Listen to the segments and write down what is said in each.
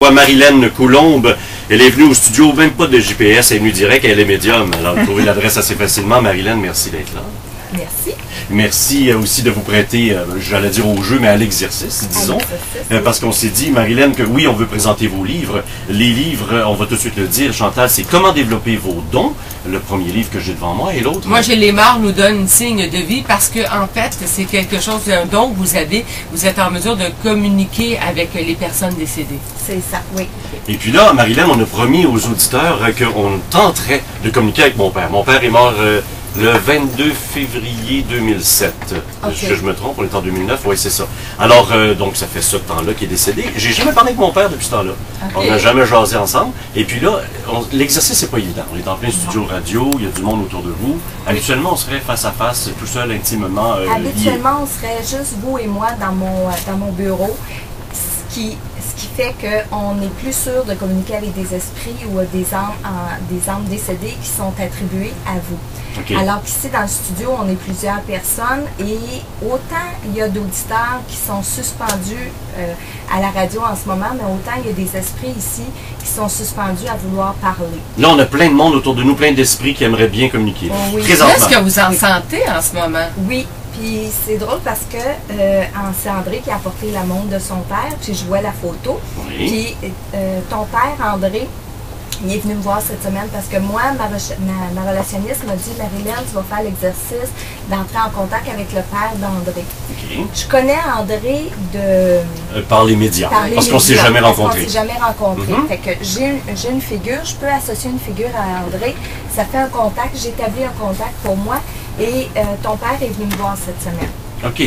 Marilène Coulombe, elle est venue au studio, même pas de JPS, elle est venue direct, elle est médium. Alors, vous trouvez l'adresse assez facilement. Marilène, merci d'être là. Merci. Merci aussi de vous prêter, j'allais dire au jeu, mais à l'exercice, disons. Parce qu'on s'est dit, Marilène, que oui, on veut présenter vos livres. Les livres, on va tout de suite le dire, Chantal, c'est Comment développer vos dons, le premier livre que j'ai devant moi, et l'autre... Moi, j'ai Les Morts nous donnent signe de vie parce que, en fait, c'est quelque chose, un don que vous avez. Vous êtes en mesure de communiquer avec les personnes décédées. C'est ça, oui. Et puis là, Marilène, on a promis aux auditeurs qu'on tenterait de communiquer avec mon père. Mon père est mort le 22 février 2007. Okay. Est-ce que je me trompe? On est en 2009? Oui, c'est ça. Alors, donc, ça fait ce temps-là qu'il est décédé. J'ai jamais parlé avec mon père depuis ce temps-là. Okay. On n'a jamais jasé ensemble. Et puis là, l'exercice, c'est pas évident. On est en plein studio radio, il y a du monde autour de vous. Habituellement, on serait face à face, tout seul, intimement habituellement, on serait juste vous et moi dans mon bureau. Ce qui fait qu'on est plus sûr de communiquer avec des esprits ou des âmes décédées qui sont attribuées à vous. Okay. Alors qu'ici, dans le studio, on est plusieurs personnes et autant il y a d'auditeurs qui sont suspendus à la radio en ce moment, mais autant il y a des esprits ici qui sont suspendus à vouloir parler. Là, on a plein de monde autour de nous, plein d'esprits qui aimeraient bien communiquer. Oui. Est-ce que vous en sentez en ce moment? Oui. Puis c'est drôle parce que c'est André qui a apporté la montre de son père, puis je vois la photo. Oui. Puis ton père, André, il est venu me voir cette semaine parce que moi, ma relationniste m'a dit, Marilène, tu vas faire l'exercice d'entrer en contact avec le père d'André. Okay. Je connais André par les médias, parce qu'on ne s'est jamais rencontrés. On s'est jamais rencontrés. Fait que j'ai une figure, je peux associer une figure à André, ça fait un contact, j'établis un contact pour moi. Et ton père est venu me voir cette semaine. OK.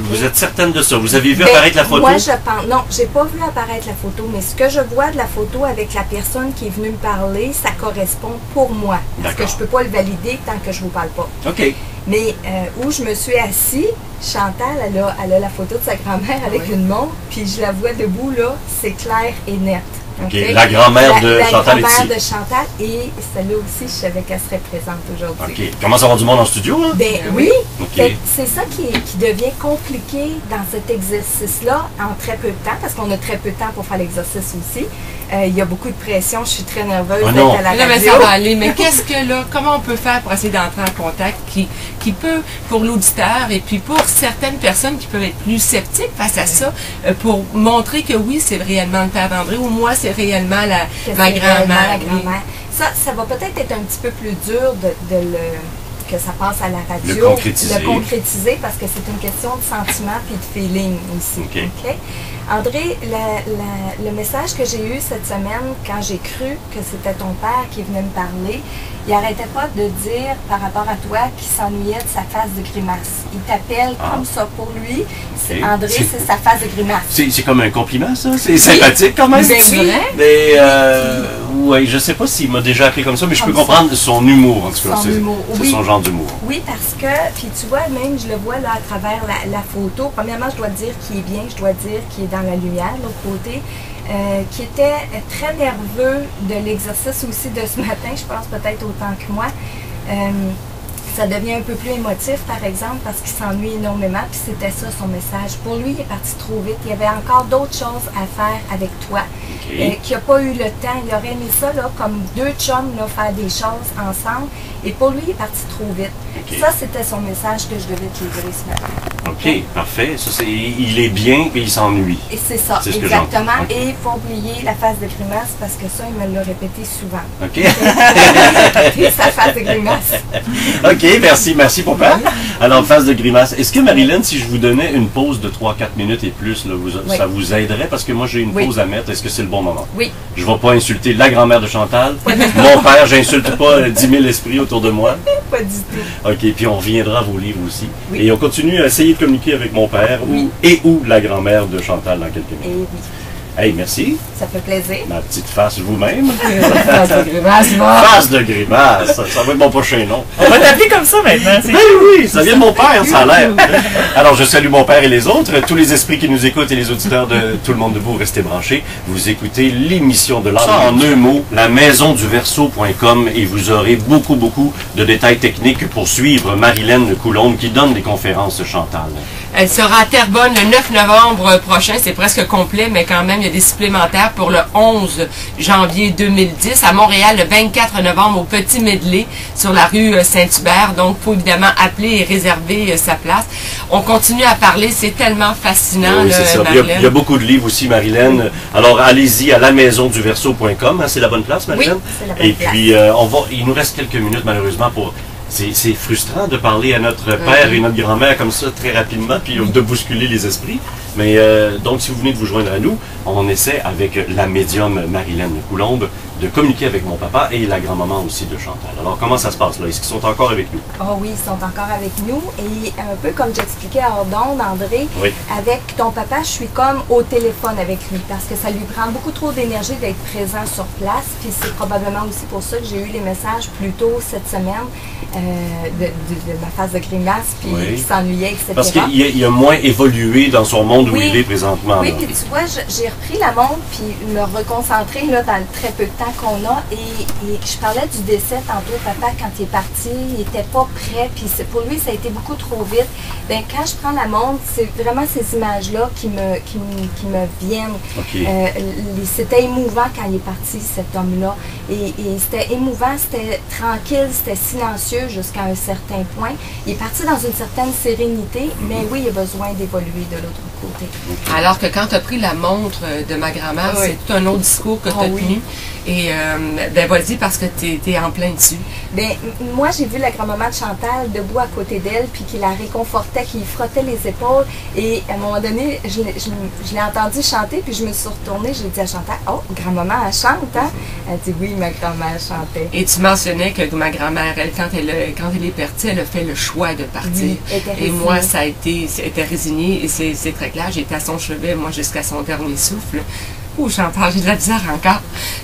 Vous êtes certaine de ça? Vous avez vu apparaître la photo? Moi, je pense. Non, j'ai pas vu apparaître la photo, mais ce que je vois de la photo avec la personne qui est venue me parler, ça correspond pour moi. Parce que je peux pas le valider tant que je vous parle pas. OK. Mais où je me suis assise, Chantal, elle a la photo de sa grand-mère avec une montre, puis je la vois debout, là, c'est clair et net. Okay. La grand-mère de Chantal est ici. La grand-mère de Chantal, et celle-là aussi, je savais qu'elle serait présente aujourd'hui. OK. Commence à avoir du monde en studio, hein? Ben oui. Okay. C'est ça qui devient compliqué dans cet exercice-là en très peu de temps, parce qu'on a très peu de temps pour faire l'exercice aussi. Il y a beaucoup de pression, je suis très nerveuse d'être à la radio. Mais ça va aller, mais qu'est-ce que là, comment on peut faire pour essayer d'entrer en contact qui peut, pour l'auditeur, et puis pour certaines personnes qui peuvent être plus sceptiques face à ça, pour montrer que oui, c'est réellement le père d'André, ou moi, c'est réellement ma grand-mère. Ça va peut-être être un petit peu plus dur que ça passe à la radio. Le concrétiser. Parce que c'est une question de sentiment puis de feeling aussi. Okay. Okay? André, le message que j'ai eu cette semaine, quand j'ai cru que c'était ton père qui venait me parler, il n'arrêtait pas de dire par rapport à toi qu'il s'ennuyait de sa face de grimace. Il t'appelle comme ça pour lui. Okay. André, c'est sa face de grimace. C'est comme un compliment, ça? C'est sympathique quand même? C'est vrai. Mais, oui, je sais pas s'il m'a déjà appelé comme ça, mais je peux comprendre son humour, en tout cas. C'est son genre d'humour. Oui, parce que, puis tu vois, même je le vois là à travers la photo. Premièrement, je dois dire qu'il est bien, je dois dire qu'il est dans la lumière, de l'autre côté. Qui était très nerveux de l'exercice aussi de ce matin, je pense peut-être autant que moi. Ça devient un peu plus émotif, par exemple, parce qu'il s'ennuie énormément, puis c'était ça son message. Pour lui, il est parti trop vite. Il y avait encore d'autres choses à faire avec toi, qu'il n'a pas eu le temps. Il aurait aimé ça, là, comme deux chums, là, faire des choses ensemble. Et pour lui, il est parti trop vite. Okay. Ça, c'était son message que je devais te livrer ce matin. OK, parfait. Ça, il est bien et il s'ennuie. Et c'est ça, exactement. Et il faut oublier la face de grimace parce que ça, il me l'a répété souvent. OK. Et sa face de grimace. OK, merci pour ça. Alors, face de grimace. Est-ce que, Marilène, si je vous donnais une pause de 3-4 minutes et plus, là, ça vous aiderait? Parce que moi, j'ai une pause à mettre. Est-ce que c'est le bon moment? Oui. Je ne vais pas insulter la grand-mère de Chantal. Mon père, j'insulte pas 10 000 esprits autour de moi. Pas du tout. OK, puis on reviendra à vos livres aussi. Oui. Et on continue à essayer de communiquer avec mon père ou la grand-mère de Chantal dans quelques minutes. Et oui. Hey, merci. Ça fait plaisir. Ma petite face vous-même. Face de grimace, Face de grimace. Ça va être mon prochain nom. On va t'appeler comme ça maintenant. Ben oui, ça vient de mon père, ça a l'air. Alors, je salue mon père et les autres, tous les esprits qui nous écoutent et les auditeurs de Tout le monde debout, restez branchés. Vous écoutez l'émission de l'art en un mot, la maisonduverseau.com, et vous aurez beaucoup de détails techniques pour suivre Marilène Coulombe qui donne des conférences Chantal. Elle sera à Terrebonne le 9 novembre prochain. C'est presque complet, mais quand même, il y a des supplémentaires pour le 11 janvier 2010. À Montréal, le 24 novembre, au Petit Medley, sur la rue Saint-Hubert. Donc, il faut évidemment appeler et réserver sa place. On continue à parler. C'est tellement fascinant, oui, c'est ça. Il y a beaucoup de livres aussi, Marilyn. Oui. Alors, allez-y à lamaisonduverseau.com. Hein, c'est la bonne place, Marilyn? Oui, c'est la bonne place. Et puis, il nous reste quelques minutes, malheureusement, pour... C'est frustrant de parler à notre père et notre grand-mère comme ça très rapidement, puis de bousculer les esprits. Mais donc, si vous venez de vous joindre à nous, on essaie avec la médium Marilyn Coulombe de communiquer avec mon papa et la grand-maman aussi de Chantal. Alors, comment ça se passe là? Est-ce qu'ils sont encore avec nous? Oh oui, ils sont encore avec nous. Et un peu comme j'expliquais à Ordonne, André, oui. Avec ton papa, je suis comme au téléphone avec lui parce que ça lui prend beaucoup trop d'énergie d'être présent sur place. Puis c'est probablement aussi pour ça que j'ai eu les messages plus tôt cette semaine de ma phase de grimace, puis qui s'ennuyait, etc. Parce qu'il a moins évolué dans son monde où il est présentement. Oui, puis tu vois, j'ai repris la montre puis me reconcentrer là, dans le très peu de temps qu'on a et je parlais du décès tantôt. Papa, quand il est parti, il n'était pas prêt, puis pour lui, ça a été beaucoup trop vite. Bien, quand je prends la montre, c'est vraiment ces images-là qui me viennent. Okay. C'était émouvant quand il est parti, cet homme-là. Et c'était émouvant, c'était tranquille, c'était silencieux jusqu'à un certain point. Il est parti dans une certaine sérénité, mais oui, il a besoin d'évoluer de l'autre côté. Alors que quand tu as pris la montre de ma grand-mère, c'est tout un autre discours que tu as tenu. Et ben vas-y, parce que tu es en plein dessus. Bien, moi, j'ai vu la grand-maman de Chantal debout à côté d'elle, puis qui la réconfortait, qui frottait les épaules. Et à un moment donné, je l'ai entendu chanter, puis je me suis retournée, j'ai dit à Chantal, « Oh, grand-maman, elle chante, hein? » Elle dit, « Oui, ma grand-mère chantait. » Et tu mentionnais que ma grand-mère, elle, quand elle est partie, elle a fait le choix de partir. Oui, et moi, ça a été résigné, et c'est très clair, j'étais à son chevet, moi, jusqu'à son dernier souffle. Ouh, Chantal, j'ai de la misère encore.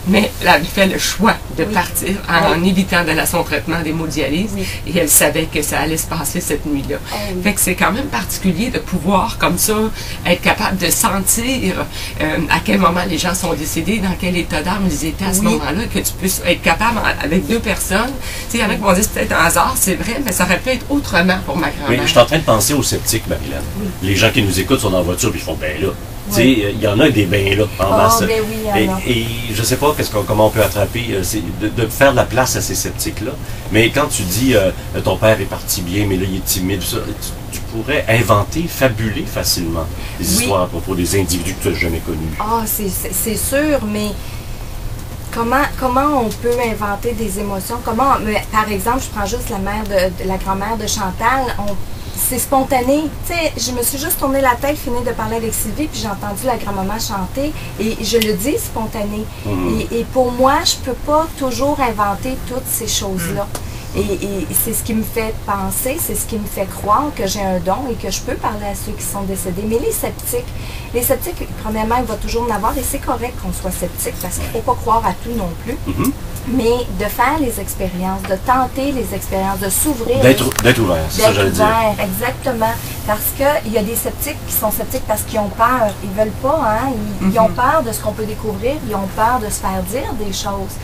Mais elle avait fait le choix de partir en évitant de son traitement d'hémodialyse. Oui. Et elle savait que ça allait se passer cette nuit-là. Fait que c'est quand même particulier de pouvoir, comme ça, être capable de sentir à quel moment les gens sont décédés, dans quel état d'âme ils étaient à ce moment-là, que tu puisses être capable, avec deux personnes. Tu sais, il y en a qui vont dire c'est peut-être un hasard, c'est vrai, mais ça aurait pu être autrement pour ma grand-mère. Mais je suis en train de penser aux sceptiques, Marilyn. Oui. Les gens qui nous écoutent sont dans la voiture et ils font, ben là. Tu sais, il y en a des bains là en masse. Ben oui, et je ne sais pas comment on peut attraper, de faire de la place à ces sceptiques-là. Mais quand tu dis ton père est parti bien, mais là il est timide, tu pourrais inventer, fabuler facilement des histoires à propos des individus que tu n'as jamais connus. Ah, c'est sûr, mais comment on peut inventer des émotions? Par exemple, je prends juste la grand-mère de Chantal. C'est spontané. Tu sais, je me suis juste tourné la tête, fini de parler avec Sylvie, puis j'ai entendu la grand-maman chanter, et je le dis spontané. Et pour moi, je peux pas toujours inventer toutes ces choses-là. Et c'est ce qui me fait penser, c'est ce qui me fait croire que j'ai un don et que je peux parler à ceux qui sont décédés. Mais les sceptiques, premièrement, il va toujours en avoir, et c'est correct qu'on soit sceptique, parce qu'il ne faut pas croire à tout non plus. Mais de faire les expériences, de tenter les expériences, de s'ouvrir. D'être ouvert, c'est ça que j'allais dire. Exactement. Parce qu'il y a des sceptiques qui sont sceptiques parce qu'ils ont peur. Ils ne veulent pas, hein. Ils ont peur de ce qu'on peut découvrir. Ils ont peur de se faire dire des choses.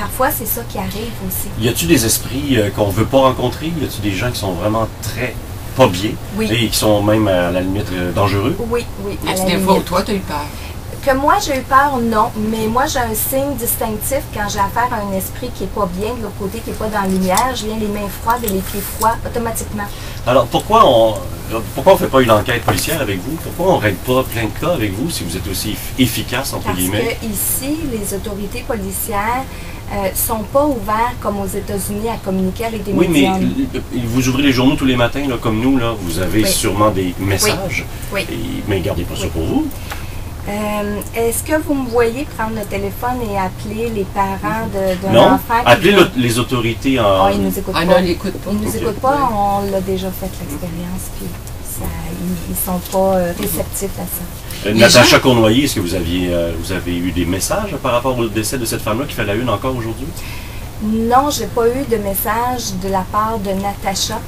Parfois, c'est ça qui arrive aussi. Y a-t-il des esprits qu'on ne veut pas rencontrer? Y a-t-il des gens qui sont vraiment très pas bien et qui sont même à la limite dangereux? Oui. Y a-t-il des fois où toi, tu as eu peur? Que moi, j'ai eu peur, non. Mais moi, j'ai un signe distinctif quand j'ai affaire à un esprit qui n'est pas bien, de l'autre côté, qui n'est pas dans la lumière. Je viens les mains froides et les pieds froids, automatiquement. Alors, pourquoi on ne fait pas une enquête policière avec vous? Pourquoi on ne règle pas plein de cas avec vous si vous êtes aussi efficace, entre guillemets? Parce que ici, les autorités policières sont pas ouverts comme aux États-Unis à communiquer avec des médiums. Oui, mais vous ouvrez les journaux tous les matins, là, comme nous, là, vous avez sûrement des messages. Mais gardez pas ça pour vous. Est-ce que vous me voyez prendre le téléphone et appeler les parents d'un enfant? Non, appeler les autorités en... ils nous écoutent pas. Non, ils n'écoutent pas. Ils nous écoutent pas, on l'a déjà fait l'expérience, puis ils sont pas réceptifs à ça. Natacha Cournoyer, est-ce que vous avez eu des messages par rapport au décès de cette femme-là qui fait la une encore aujourd'hui? Non, j'ai pas eu de message de la part de Natacha.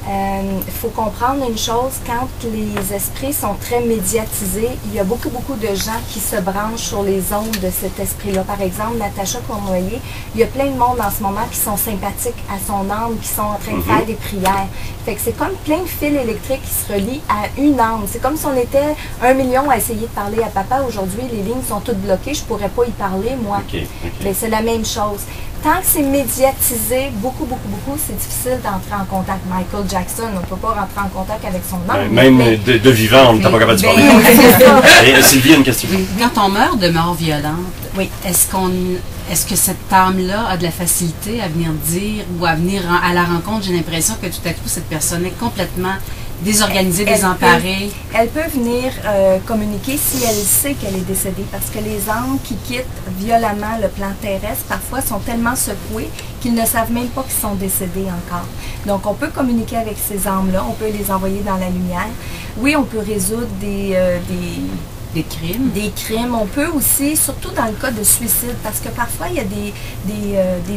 Il faut comprendre une chose, quand les esprits sont très médiatisés, il y a beaucoup de gens qui se branchent sur les ondes de cet esprit-là. Par exemple, Natacha Cournoyer, il y a plein de monde en ce moment qui sont sympathiques à son âme, qui sont en train de faire des prières. Fait que c'est comme plein de fils électriques qui se relient à une âme. C'est comme si on était 1 million à essayer de parler à papa. Aujourd'hui, les lignes sont toutes bloquées, je pourrais pas y parler, moi. Mais c'est la même chose. Tant que c'est médiatisé, beaucoup, c'est difficile d'entrer en contact. Michael Jackson, on ne peut pas rentrer en contact avec son âme. Même de vivant, on n'est pas capable de parler. Et Sylvie a une question. Quand on meurt de mort violente, est-ce que cette âme-là a de la facilité à venir dire ou à venir à la rencontre? J'ai l'impression que tout à coup, cette personne est complètement désorganisée, désemparée. Elle peut venir communiquer si elle sait qu'elle est décédée, parce que les âmes qui quittent violemment le plan terrestre, parfois sont tellement secoués qu'ils ne savent même pas qu'ils sont décédés encore. Donc, on peut communiquer avec ces âmes-là, on peut les envoyer dans la lumière. Oui, on peut résoudre des crimes. On peut aussi, surtout dans le cas de suicide, parce que parfois, il y a des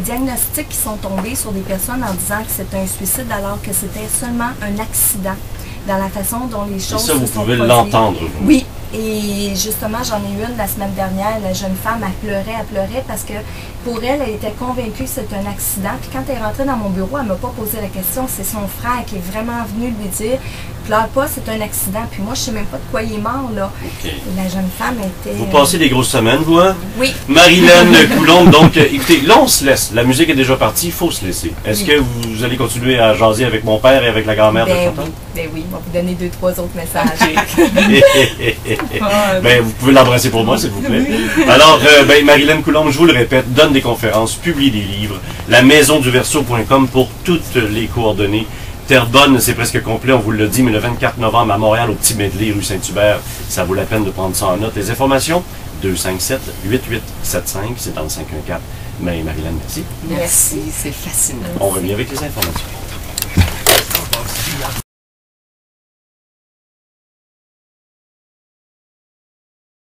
diagnostics qui sont tombés sur des personnes en disant que c'était un suicide alors que c'était seulement un accident dans la façon dont les choses se sont produites. Ça, vous pouvez l'entendre, vous. Oui. Et justement, j'en ai eu une la semaine dernière. La jeune femme, elle pleurait parce que pour elle, elle était convaincue que c'était un accident. Puis quand elle est rentrée dans mon bureau, elle ne m'a pas posé la question. C'est son frère qui est vraiment venu lui dire « Pleure pas, c'est un accident. » Puis moi, je ne sais même pas de quoi il est mort, là. La jeune femme était... Vous passez des grosses semaines, vous, hein? Oui. Marilyn Coulombe, donc, écoutez, là, on se laisse. La musique est déjà partie, il faut se laisser. Est-ce que vous allez continuer à jaser avec mon père et avec la grand-mère de Chantal? Ben oui, on va vous donner 2-3 autres messages. Ben, vous pouvez l'embrasser pour moi, s'il vous plaît. Alors, Marilyn Coulombe, je vous le répète, donne des conférences, publie des livres. La maisonduverseau.com pour toutes les coordonnées. Terrebonne, c'est presque complet, on vous l'a dit, mais le 24 novembre à Montréal, au Petit Medley, rue Saint-Hubert, ça vaut la peine de prendre ça en note. Les informations, 257-8875, c'est dans le 514. Mais Marilyn, merci. Merci, c'est fascinant. On revient avec les informations.